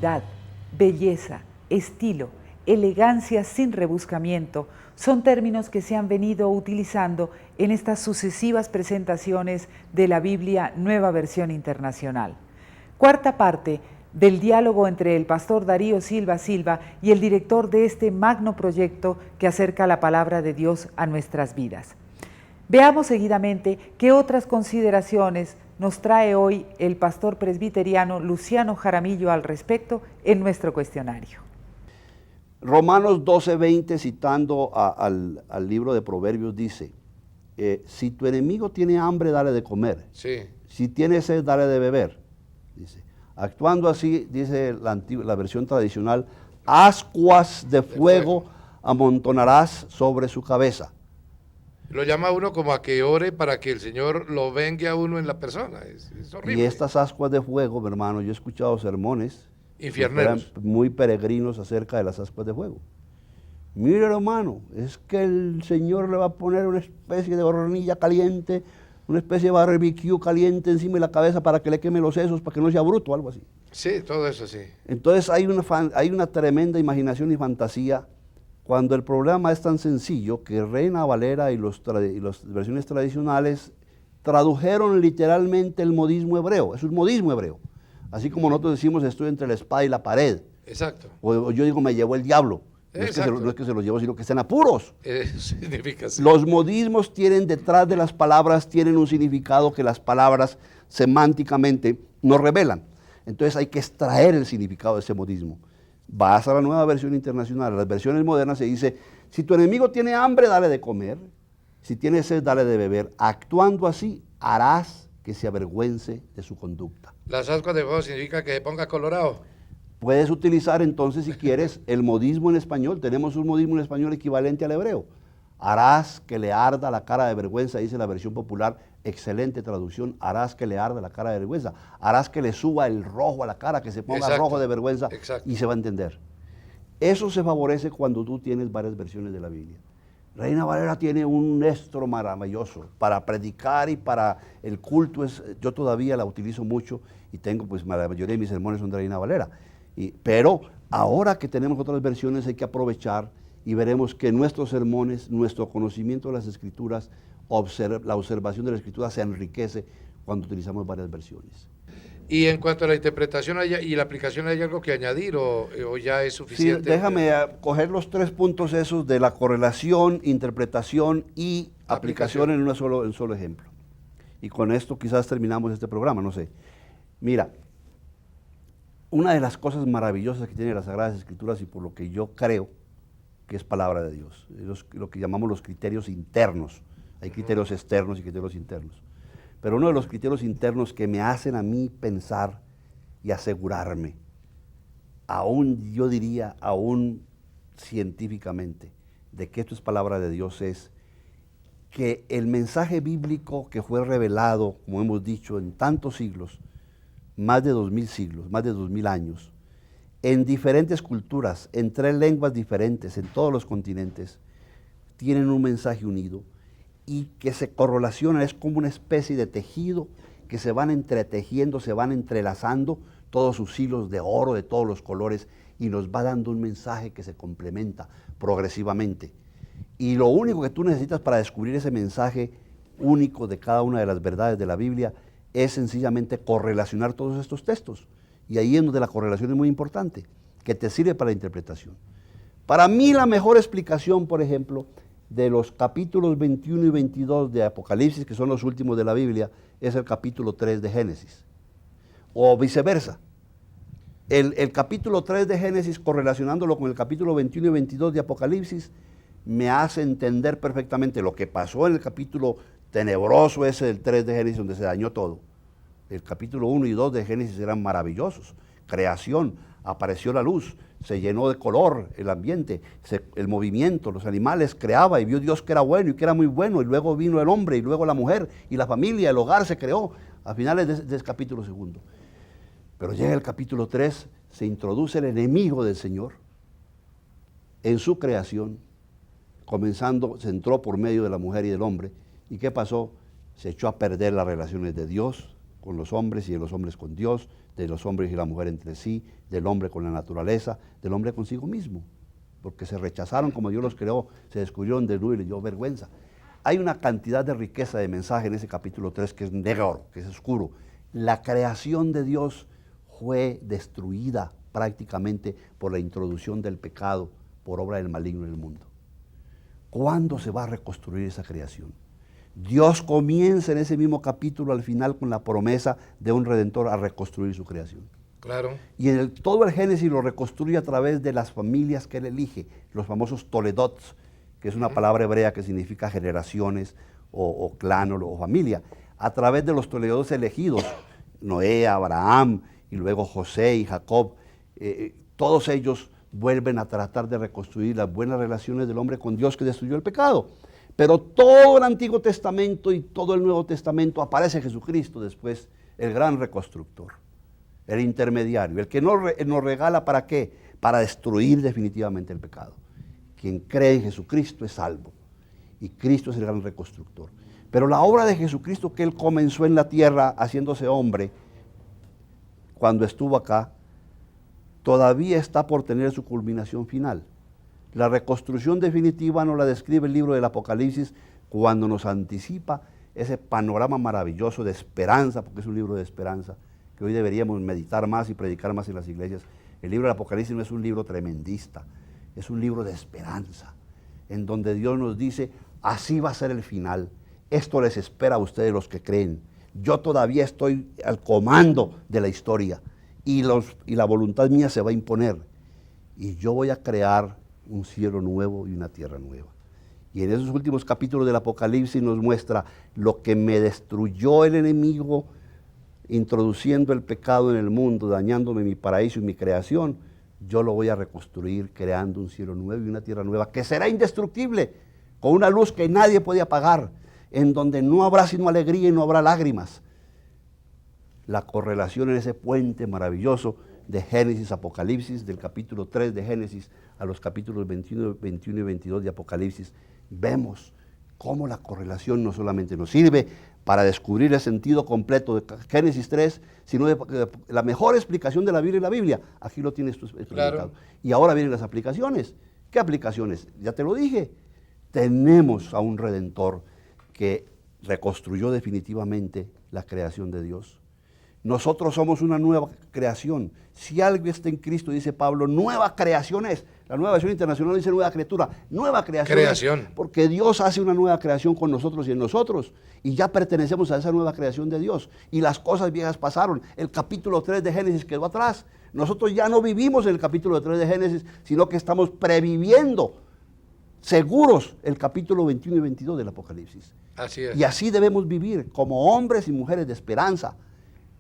calidad, belleza, estilo, elegancia sin rebuscamiento son términos que se han venido utilizando en estas sucesivas presentaciones de la Biblia Nueva Versión Internacional. Cuarta parte del diálogo entre el pastor Darío Silva Silva y el director de este magno proyecto que acerca la palabra de Dios a nuestras vidas. Veamos seguidamente qué otras consideraciones nos trae hoy el pastor presbiteriano Luciano Jaramillo al respecto en nuestro cuestionario. Romanos 12:20, citando al libro de Proverbios, dice, si tu enemigo tiene hambre, dale de comer. Sí. Si tiene sed, dale de beber. Dice, actuando así, dice la versión tradicional, ascuas de fuego amontonarás sobre su cabeza. Lo llama uno como a que ore para que el Señor lo vengue a uno en la persona. Es horrible. Y estas ascuas de fuego, mi hermano, yo he escuchado sermones infierneros muy peregrinos acerca de las ascuas de fuego. Mire, hermano, es que el Señor le va a poner una especie de hornilla caliente, una especie de barbecue caliente encima de la cabeza para que le queme los sesos, para que no sea bruto, algo así. Sí, todo eso sí. Entonces hay una tremenda imaginación y fantasía cuando el problema es tan sencillo que Reina Valera y las versiones tradicionales tradujeron literalmente el modismo hebreo. Es un modismo hebreo. Así como nosotros decimos, estoy entre la espada y la pared. Exacto. O yo digo, me llevó el diablo. No es que se los llevó, sino que están apuros. Significa así. Los modismos tienen detrás de las palabras, tienen un significado que las palabras semánticamente no revelan. Entonces hay que extraer el significado de ese modismo. Vas a la Nueva Versión Internacional, a las versiones modernas se dice, si tu enemigo tiene hambre, dale de comer, si tiene sed, dale de beber. Actuando así, harás que se avergüence de su conducta. Las ascuas de fuego significa que se ponga colorado. Puedes utilizar entonces, si quieres, el modismo en español. Tenemos un modismo en español equivalente al hebreo. Harás que le arda la cara de vergüenza, dice la versión popular. Excelente traducción. Harás que le arda la cara de vergüenza. Harás que le suba el rojo a la cara, que se ponga rojo de vergüenza. Exacto. Y se va a entender. Eso se favorece cuando tú tienes varias versiones de la Biblia. Reina Valera tiene un estro maravilloso para predicar y para el culto. Yo todavía la utilizo mucho y tengo, pues la mayoría de mis sermones son de Reina Valera. Pero ahora que tenemos otras versiones hay que aprovechar y veremos que nuestros sermones, nuestro conocimiento de las Escrituras, la observación de la Escritura se enriquece cuando utilizamos varias versiones. Y en cuanto a la interpretación y la aplicación, ¿hay algo que añadir o ya es suficiente? Sí, déjame coger los 3 puntos esos de la correlación, interpretación y aplicación en un solo ejemplo. Y con esto quizás terminamos este programa, no sé. Mira, una de las cosas maravillosas que tiene las Sagradas Escrituras y por lo que yo creo que es palabra de Dios, lo que llamamos los criterios internos. Hay criterios externos y criterios internos. Pero uno de los criterios internos que me hacen a mí pensar y asegurarme, yo diría, aún científicamente, de que esto es palabra de Dios es que el mensaje bíblico que fue revelado, como hemos dicho, en tantos siglos, más de 2000 siglos, más de 2000 años, en diferentes culturas, en 3 lenguas diferentes, en todos los continentes, tienen un mensaje unido y que se correlaciona, es como una especie de tejido que se van entretejiendo, se van entrelazando todos sus hilos de oro de todos los colores y nos va dando un mensaje que se complementa progresivamente. Y lo único que tú necesitas para descubrir ese mensaje único de cada una de las verdades de la Biblia es sencillamente correlacionar todos estos textos. Y ahí es donde la correlación es muy importante, que te sirve para la interpretación. Para mí la mejor explicación, por ejemplo, de los capítulos 21 y 22 de Apocalipsis, que son los últimos de la Biblia, es el capítulo 3 de Génesis. O viceversa. El capítulo 3 de Génesis, correlacionándolo con el capítulo 21 y 22 de Apocalipsis, me hace entender perfectamente lo que pasó en el capítulo tenebroso ese del 3 de Génesis, donde se dañó todo. El capítulo 1 y 2 de Génesis eran maravillosos. Creación, apareció la luz, se llenó de color el ambiente, el movimiento, los animales creaba y vio Dios que era bueno y que era muy bueno, y luego vino el hombre y luego la mujer y la familia, el hogar se creó a finales de ese capítulo 2. Pero llega el capítulo 3, se introduce el enemigo del Señor en su creación, se entró por medio de la mujer y del hombre. ¿Y qué pasó? Se echó a perder las relaciones de Dios con los hombres y de los hombres con Dios. de los hombres y la mujer entre sí, del hombre con la naturaleza, del hombre consigo mismo, porque se rechazaron como Dios los creó, se descubrieron desnudos y les dio vergüenza. Hay una cantidad de riqueza de mensaje en ese capítulo 3 que es negro, que es oscuro. La creación de Dios fue destruida prácticamente por la introducción del pecado, por obra del maligno en el mundo. ¿Cuándo se va a reconstruir esa creación? Dios comienza en ese mismo capítulo al final con la promesa de un Redentor a reconstruir su creación. Claro. Y todo el Génesis lo reconstruye a través de las familias que él elige, los famosos Toledot, que es una palabra hebrea que significa generaciones o clan o familia. A través de los Toledot elegidos, Noé, Abraham y luego José y Jacob, todos ellos vuelven a tratar de reconstruir las buenas relaciones del hombre con Dios que destruyó el pecado. Pero todo el Antiguo Testamento y todo el Nuevo Testamento aparece Jesucristo después, el gran reconstructor, el intermediario, el que nos regala ¿para qué? Para destruir definitivamente el pecado. Quien cree en Jesucristo es salvo y Cristo es el gran reconstructor. Pero la obra de Jesucristo que Él comenzó en la tierra haciéndose hombre, cuando estuvo acá, todavía está por tener su culminación final. La reconstrucción definitiva nos la describe el libro del Apocalipsis cuando nos anticipa ese panorama maravilloso de esperanza, porque es un libro de esperanza, que hoy deberíamos meditar más y predicar más en las iglesias. El libro del Apocalipsis no es un libro tremendista, es un libro de esperanza, en donde Dios nos dice, así va a ser el final, esto les espera a ustedes los que creen, yo todavía estoy al comando de la historia, y la voluntad mía se va a imponer, y yo voy a crear un cielo nuevo y una tierra nueva. Y en esos últimos capítulos del Apocalipsis nos muestra lo que me destruyó el enemigo, introduciendo el pecado en el mundo, dañándome mi paraíso y mi creación, yo lo voy a reconstruir creando un cielo nuevo y una tierra nueva que será indestructible, con una luz que nadie puede apagar, en donde no habrá sino alegría y no habrá lágrimas. La correlación en ese puente maravilloso de Génesis, Apocalipsis, del capítulo 3 de Génesis a los capítulos 21 y 22 de Apocalipsis, vemos cómo la correlación no solamente nos sirve para descubrir el sentido completo de Génesis 3, sino de la mejor explicación de la Biblia y la Biblia. Aquí lo tienes tú explicado. Claro. Y ahora vienen las aplicaciones. ¿Qué aplicaciones? Ya te lo dije. Tenemos a un Redentor que reconstruyó definitivamente la creación de Dios. Nosotros somos una nueva creación. Si algo está en Cristo, dice Pablo, nueva creación es. La nueva versión internacional dice nueva criatura. Nueva creación. Es porque Dios hace una nueva creación con nosotros y en nosotros. Y ya pertenecemos a esa nueva creación de Dios. Y las cosas viejas pasaron. El capítulo 3 de Génesis quedó atrás. Nosotros ya no vivimos en el capítulo 3 de Génesis, sino que estamos previviendo, seguros, el capítulo 21 y 22 del Apocalipsis. Así es. Y así debemos vivir como hombres y mujeres de esperanza,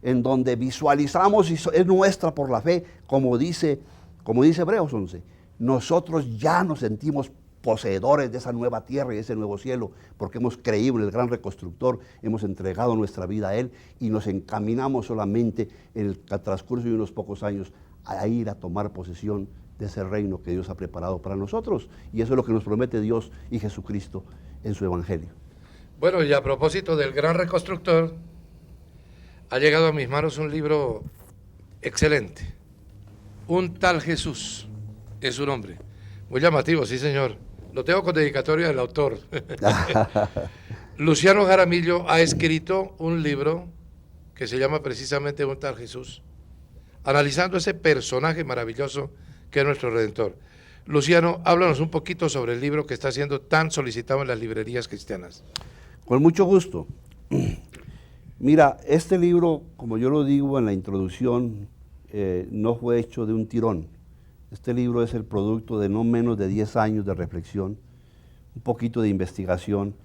en donde visualizamos y es nuestra por la fe, como dice Hebreos 11. Nosotros ya nos sentimos poseedores de esa nueva tierra y de ese nuevo cielo, porque hemos creído en el gran reconstructor, hemos entregado nuestra vida a Él y nos encaminamos solamente en el transcurso de unos pocos años a ir a tomar posesión de ese reino que Dios ha preparado para nosotros. Y eso es lo que nos promete Dios y Jesucristo en su Evangelio. Bueno, y a propósito del gran reconstructor, ha llegado a mis manos un libro excelente. Un tal Jesús es su nombre. Muy llamativo, sí señor. Lo tengo con dedicatoria del autor. Luciano Jaramillo ha escrito un libro que se llama precisamente Un tal Jesús, analizando ese personaje maravilloso que es nuestro Redentor. Luciano, háblanos un poquito sobre el libro que está siendo tan solicitado en las librerías cristianas. Con mucho gusto. Mira, este libro, como yo lo digo en la introducción, no fue hecho de un tirón. Este libro es el producto de no menos de 10 años de reflexión, un poquito de investigación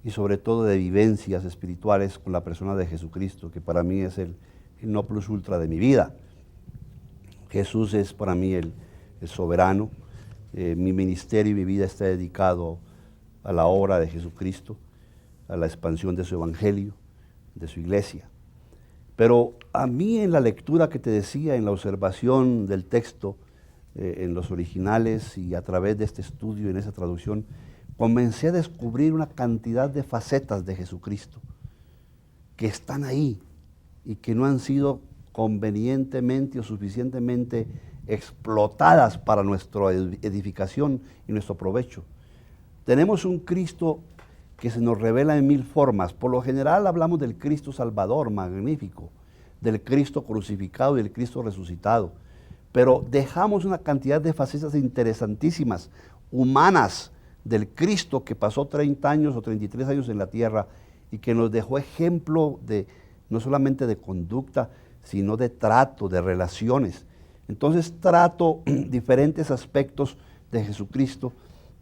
y sobre todo de vivencias espirituales con la persona de Jesucristo, que para mí es el no plus ultra de mi vida. Jesús es para mí el soberano. Mi ministerio y mi vida está dedicado a la obra de Jesucristo, a la expansión de su evangelio, de su iglesia. Pero a mí en la lectura que te decía, en la observación del texto, en los originales y a través de este estudio, en esa traducción, comencé a descubrir una cantidad de facetas de Jesucristo que están ahí y que no han sido convenientemente o suficientemente explotadas para nuestra edificación y nuestro provecho. Tenemos un Cristo que se nos revela en mil formas. Por lo general hablamos del Cristo Salvador, magnífico, del Cristo crucificado y del Cristo resucitado, pero dejamos una cantidad de facetas interesantísimas, humanas, del Cristo que pasó 30 años o 33 años en la tierra y que nos dejó ejemplo de no solamente de conducta, sino de trato, de relaciones. Entonces trato diferentes aspectos de Jesucristo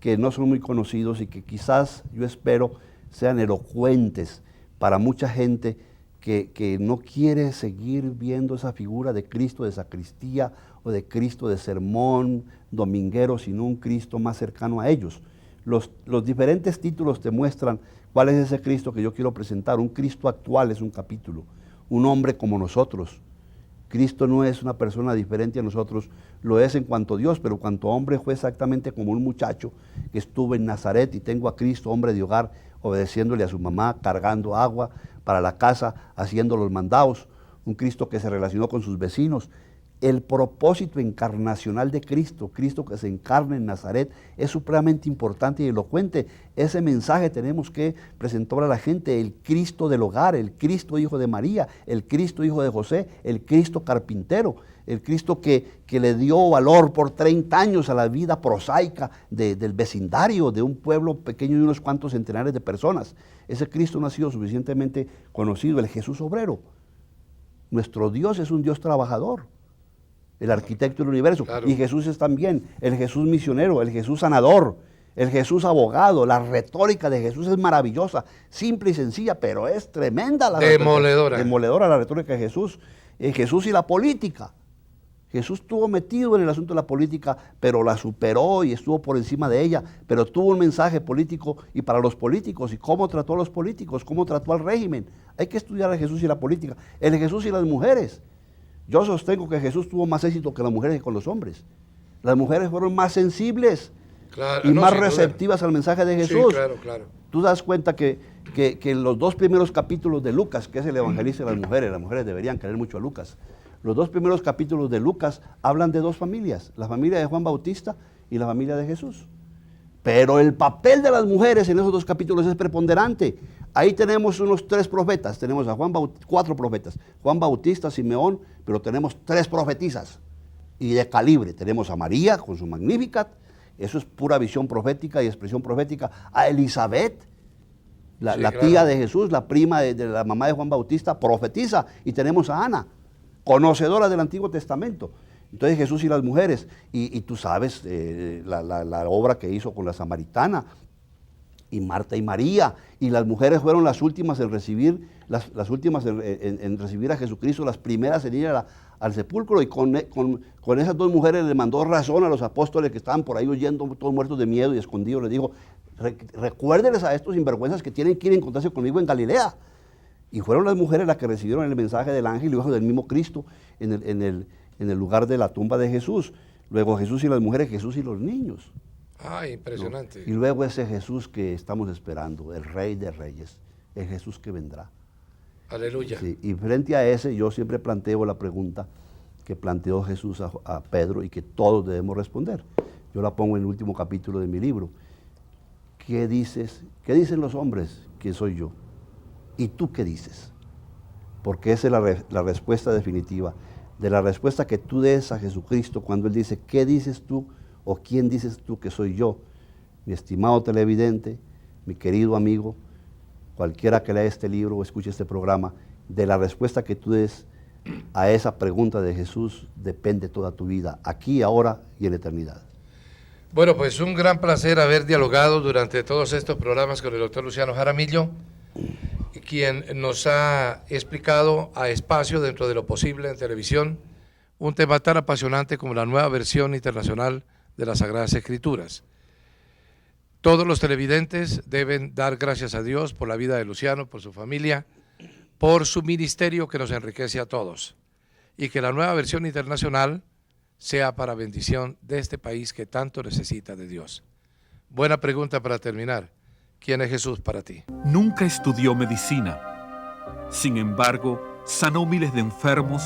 que no son muy conocidos y que quizás, yo espero, sean elocuentes para mucha gente que no quiere seguir viendo esa figura de Cristo de sacristía o de Cristo de sermón dominguero, sino un Cristo más cercano a ellos. Los diferentes títulos te muestran cuál es ese Cristo que yo quiero presentar. Un Cristo actual es un capítulo, un hombre como nosotros. Cristo no es una persona diferente a nosotros, lo es en cuanto Dios, pero cuanto hombre fue exactamente como un muchacho que estuvo en Nazaret, y tengo a Cristo, hombre de hogar, obedeciéndole a su mamá, cargando agua para la casa, haciendo los mandados. Un Cristo que se relacionó con sus vecinos. El propósito encarnacional de Cristo, Cristo que se encarna en Nazaret, es supremamente importante y elocuente. Ese mensaje tenemos que presentar a la gente: el Cristo del hogar, el Cristo hijo de María, el Cristo hijo de José, el Cristo carpintero, el Cristo que le dio valor por 30 años a la vida prosaica del vecindario, de un pueblo pequeño de unos cuantos centenares de personas. Ese Cristo no ha sido suficientemente conocido, el Jesús obrero. Nuestro Dios es un Dios trabajador, el arquitecto del universo, claro. Y Jesús es también el Jesús misionero, el Jesús sanador, el Jesús abogado. La retórica de Jesús es maravillosa, simple y sencilla, pero es tremenda la demoledora. Demoledora la retórica de Jesús. Jesús y la política. Jesús estuvo metido en el asunto de la política, pero la superó y estuvo por encima de ella, pero tuvo un mensaje político y para los políticos. ¿Y cómo trató a los políticos? ¿Cómo trató al régimen? Hay que estudiar a Jesús y la política. El Jesús y las mujeres. Yo sostengo que Jesús tuvo más éxito que las mujeres y con los hombres. Las mujeres fueron más sensibles, claro, y más receptivas al mensaje de Jesús. Sí, claro, claro. Tú das cuenta que en los 2 primeros capítulos de Lucas, que es el evangelista de las mujeres deberían querer mucho a Lucas. Los 2 primeros capítulos de Lucas hablan de 2 familias, la familia de Juan Bautista y la familia de Jesús. Pero el papel de las mujeres en esos 2 capítulos es preponderante. Ahí tenemos unos 3 profetas, tenemos a 4 profetas, Juan Bautista, Simeón, pero tenemos 3 profetisas y de calibre. Tenemos a María con su Magnificat, eso es pura visión profética y expresión profética, a Elizabeth, la tía de Jesús, la prima de la mamá de Juan Bautista, profetiza, y tenemos a Ana, conocedora del Antiguo Testamento. Entonces Jesús y las mujeres, y tú sabes la obra que hizo con la samaritana, y Marta y María, y las mujeres fueron las últimas en recibir, las últimas en recibir a Jesucristo, las primeras en ir al sepulcro, y con esas 2 mujeres le mandó razón a los apóstoles que estaban por ahí huyendo, todos muertos de miedo y escondidos. Les dijo: recuérdenles a estos sinvergüenzas que tienen que ir a encontrarse conmigo en Galilea. Y fueron las mujeres las que recibieron el mensaje del ángel y luego del mismo Cristo en el lugar de la tumba de Jesús. Luego Jesús y las mujeres, Jesús y los niños. ¡Ay, impresionante! ¿No? Y luego ese Jesús que estamos esperando, el Rey de Reyes, el Jesús que vendrá. Aleluya. Sí, y frente a ese yo siempre planteo la pregunta que planteó Jesús a Pedro y que todos debemos responder. Yo la pongo en el último capítulo de mi libro. ¿Qué dices? ¿Qué dicen los hombres que soy yo? ¿Y tú qué dices? Porque esa es la respuesta definitiva. De la respuesta que tú des a Jesucristo cuando Él dice: ¿qué dices tú o quién dices tú que soy yo? Mi estimado televidente, mi querido amigo, cualquiera que lea este libro o escuche este programa, de la respuesta que tú des a esa pregunta de Jesús depende toda tu vida, aquí, ahora y en la eternidad. Bueno, pues un gran placer haber dialogado durante todos estos programas con el doctor Luciano Jaramillo, quien nos ha explicado a espacio, dentro de lo posible en televisión, un tema tan apasionante como la nueva versión internacional de las Sagradas Escrituras. Todos los televidentes deben dar gracias a Dios por la vida de Luciano, por su familia, por su ministerio que nos enriquece a todos, y que la nueva versión internacional sea para bendición de este país que tanto necesita de Dios. Buena pregunta para terminar. ¿Quién es Jesús para ti? Nunca estudió medicina. Sin embargo, sanó miles de enfermos